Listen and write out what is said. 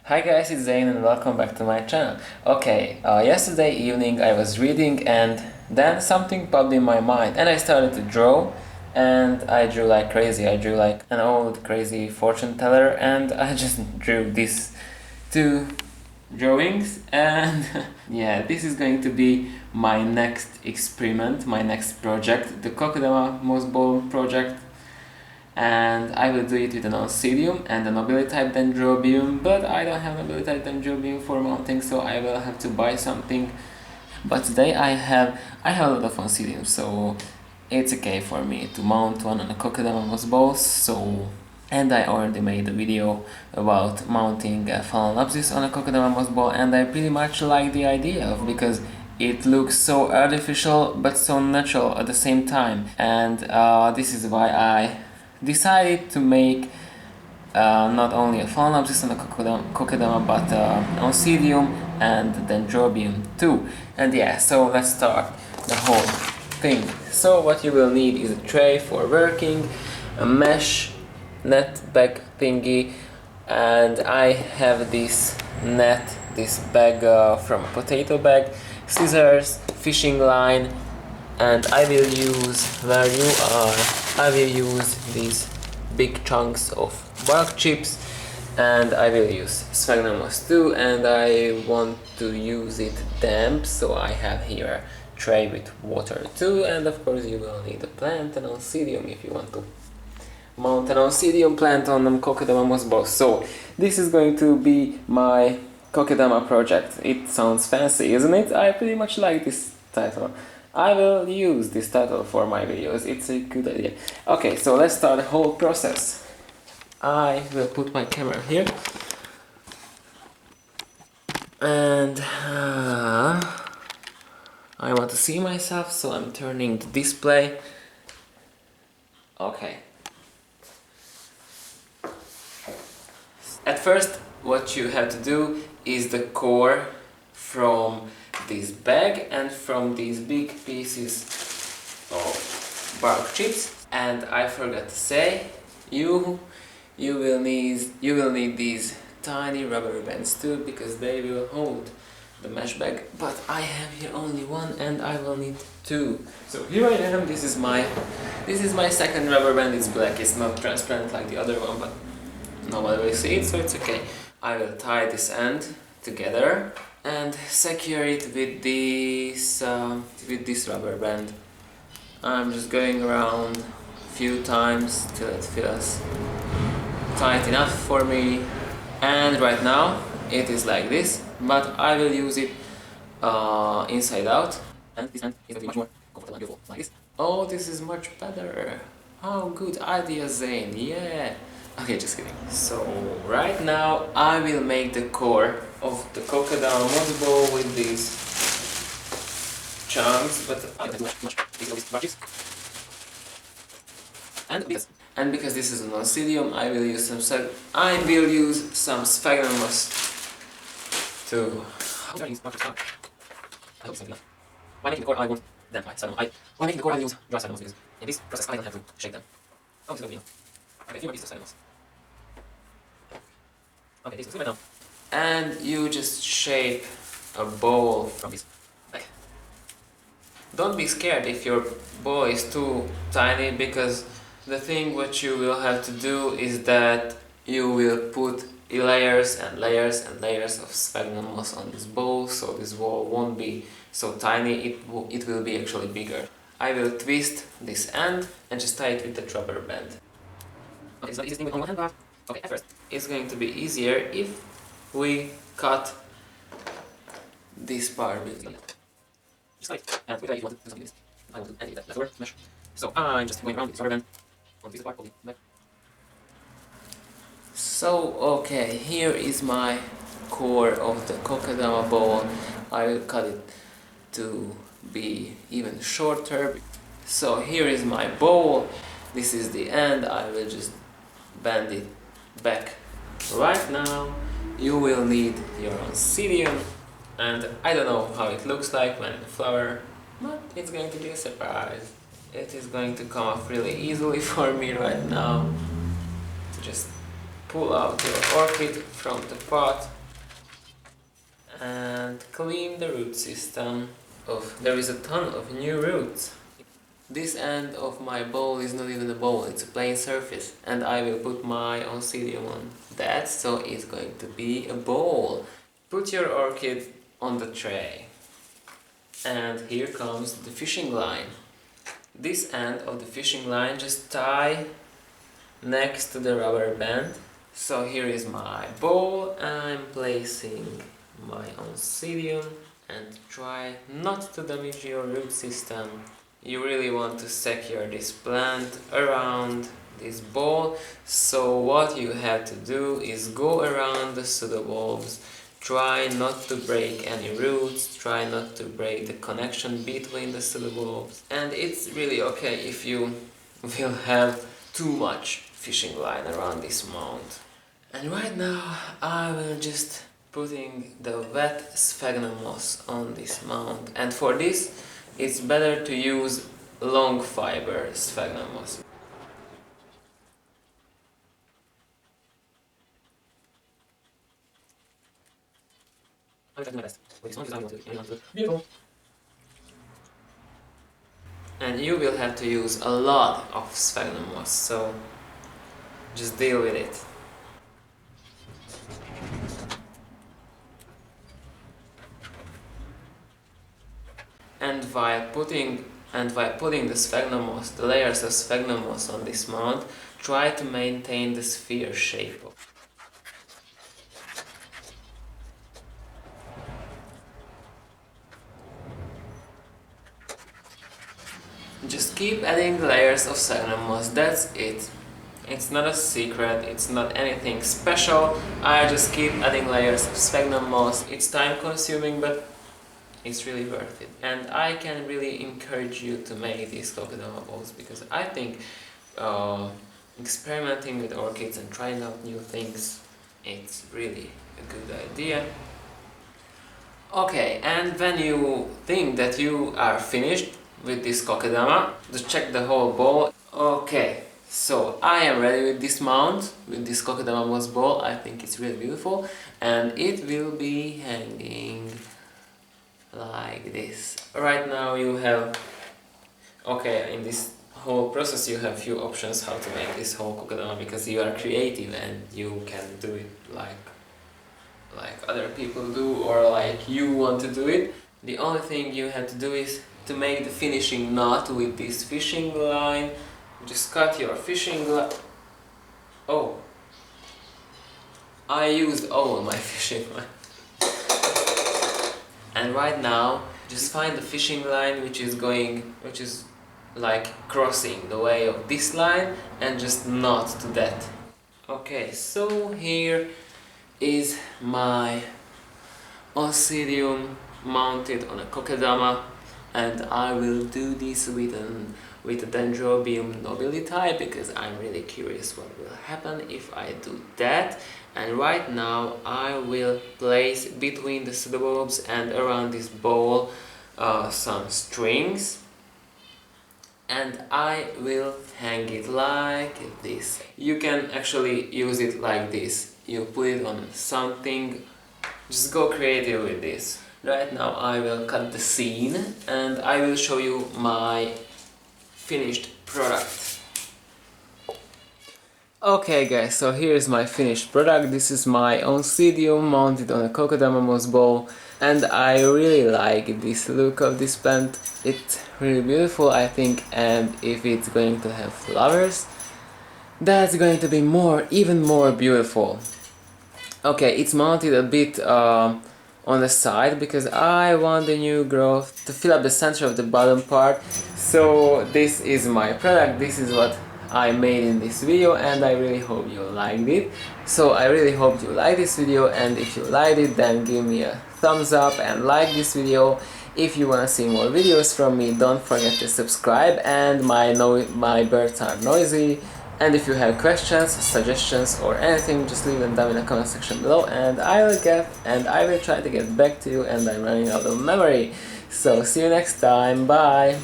Hi guys, it's Zane and welcome back to my channel. Okay, yesterday evening I was reading and then something popped in my mind and I started to draw, and I drew like crazy. I drew like an old crazy fortune teller and I just drew these two drawings and yeah, this is going to be my next experiment, my next project, the Kokedama Project, and I will do it with an oncidium and a nobility type dendrobium, but I don't have nobility type dendrobium for mounting, so I will have to buy something. But today I have a lot of oncidium, so it's okay for me to mount one on a Kokedama balls. So, and I already made a video about mounting a phalaenopsis on a Kokedama ball, and I pretty much like the idea of, because it looks so artificial but so natural at the same time, and this is why I decided to make not only a phalaenopsis and a Kokedama but oncidium and dendrobium too. And yeah, so let's start the whole thing. So what you will need is a tray for working, a mesh net bag thingy, and I have this net, this bag from a potato bag, scissors, fishing line, and I will use, where you are, I will use these big chunks of bark chips, and I will use sphagnum moss too, and I want to use it damp, so I have here a tray with water too, and of course you will need a plant, an oncidium, if you want to mount an oncidium plant on them Kokedama moss balls. So this is going to be my Kokedama project. It sounds fancy, isn't it? I pretty much like this title. I will use this title for my videos, it's a good idea. Okay, so let's start the whole process. I will put my camera here. And I want to see myself, so I'm turning the display. Okay. At first, what you have to do is the core from this bag and from these big pieces of bark chips. And I forgot to say, you will need these tiny rubber bands too, because they will hold the mesh bag. But I have here only one, and I will need two. So here I am. This is my second rubber band. It's black. It's not transparent like the other one, but nobody will see it, so it's okay. I will tie this end together and secure it with this rubber band. I'm just going around a few times till it feels tight enough for me. And right now it is like this, but I will use it inside out, and this end is much more comfortable and beautiful, like this. Oh, this is much better. How good idea, Zane. Yeah. Okay, just kidding. So right now I will make the core of the Kokedama ball with these chunks, but I don't do much these batches. And because this is an oncidium, I will use some sphagnum moss to. How do I use batches? I hope it's enough. When making the core, I won't then apply sphagnum. When making the core, I will use dry sphagnum because in this process I don't have to shake them. Oh, this is going to be enough. Okay, a few more pieces of sphagnum moss. Okay, this is good right now. And you just shape a ball from this bag. Don't be scared if your ball is too tiny, because the thing what you will have to do is that you will put layers and layers and layers of sphagnum moss on this ball, so this ball won't be so tiny, it will be actually bigger. I will twist this end and just tie it with the rubber band. Okay, so easy thing with one hand. Okay, at first it's going to be easier if we cut this part with just like, and if you want to do something like this, I want to edit that leftover mesh. So I'm just going around with this rubber band on this part, back. So okay, here is my core of the Kokedama ball. I will cut it to be even shorter. So here is my bowl. This is the end. I will just bend it back. Right now you will need your oncidium, and I don't know how it looks like when in the flower, but it's going to be a surprise. It is going to come off really easily for me right now. So just pull out your orchid from the pot and clean the root system. There is a ton of new roots. This end of my bowl is not even a bowl, it's a plain surface, and I will put my oncidium on that, so it's going to be a bowl. Put your orchid on the tray. And here comes the fishing line. This end of the fishing line just tie next to the rubber band. So here is my bowl. I'm placing my oncidium and try not to damage your root system. You really want to secure this plant around this bowl. So what you have to do is go around the pseudobulbs. Try not to break any roots, try not to break the connection between the pseudobulbs. And it's really okay if you will have too much fishing line around this mound. And right now I will just putting the wet sphagnum moss on this mound. And for this it's better to use long fiber sphagnum moss. Beautiful. And you will have to use a lot of sphagnum moss, so just deal with it. And while putting the sphagnum moss, the layers of sphagnum moss on this mound, try to maintain the sphere shape. Just keep adding layers of sphagnum moss, that's it. It's not a secret, it's not anything special. I just keep adding layers of sphagnum moss. It's time consuming, but it's really worth it. And I can really encourage you to make these kokedama bowls, because I think experimenting with orchids and trying out new things, it's really a good idea. Okay, and when you think that you are finished with this kokedama, just check the whole bowl. Okay, so I am ready with this mount, with this kokedama moss bowl. I think it's really beautiful, and it will be hanging like this. Right now you have, okay, in this whole process you have few options how to make this whole kokedama, because you are creative and you can do it like other people do, or like you want to do it. The only thing you have to do is to make the finishing knot with this fishing line. Just cut your fishing line. Oh, I used all my fishing line. And right now just find the fishing line which is like crossing the way of this line, and just knot to that. Okay, so here is my oncidium mounted on a kokedama, and I will do this with a dendrobium nobilitae, because I'm really curious what will happen if I do that. And right now I will place between the pseudobulbs and around this bowl some strings, and I will hang it like this. You can actually use it like this. You put it on something, just go creative with this. Right now I will cut the scene and I will show you my finished product. Okay guys, so here's my finished product. This is my oncidium mounted on a kokedama moss bowl, and I really like this look of this plant. It's really beautiful, I think, and if it's going to have flowers, that's going to be even more beautiful. Okay, it's mounted a bit on the side because I want the new growth to fill up the center of the bottom part. So this is my product, this is what I made in this video, and I really hope you liked it. So I really hope you liked this video, and if you liked it, then give me a thumbs up and like this video. If you wanna see more videos from me, don't forget to subscribe, and my birds are noisy. And if you have questions, suggestions or anything, just leave them down in the comment section below, and I will try to get back to you, and I'm running out of memory. So see you next time, bye!